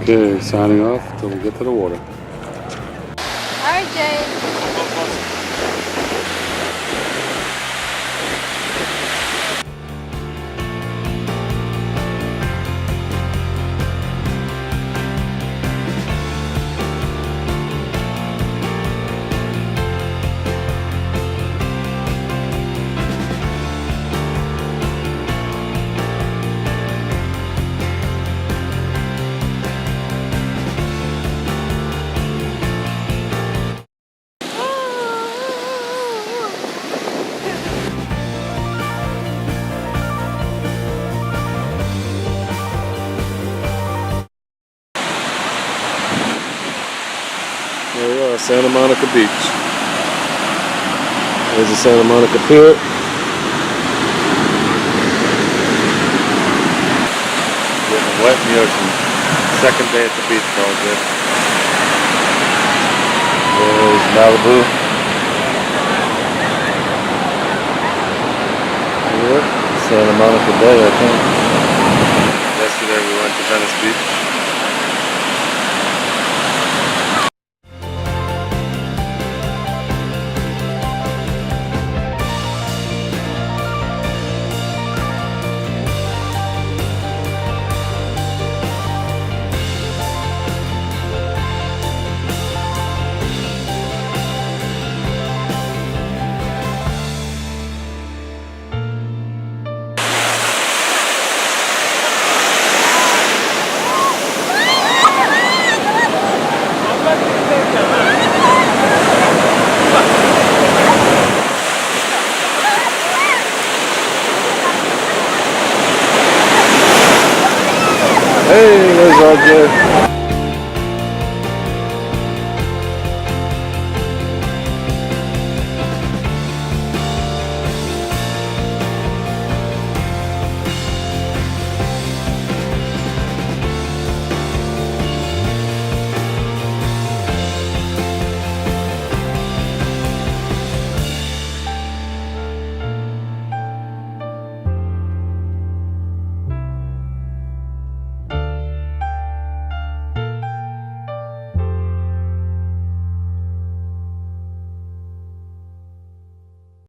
Okay, signing off till we get to the water. RJ. There we are, Santa Monica Beach. There's the Santa Monica Pier. Getting wet in the ocean. Second day at the beach, probably. There's Malibu. Yep, Santa Monica Bay, I think. Yesterday we went to Venice Beach. Hey, there's RJ.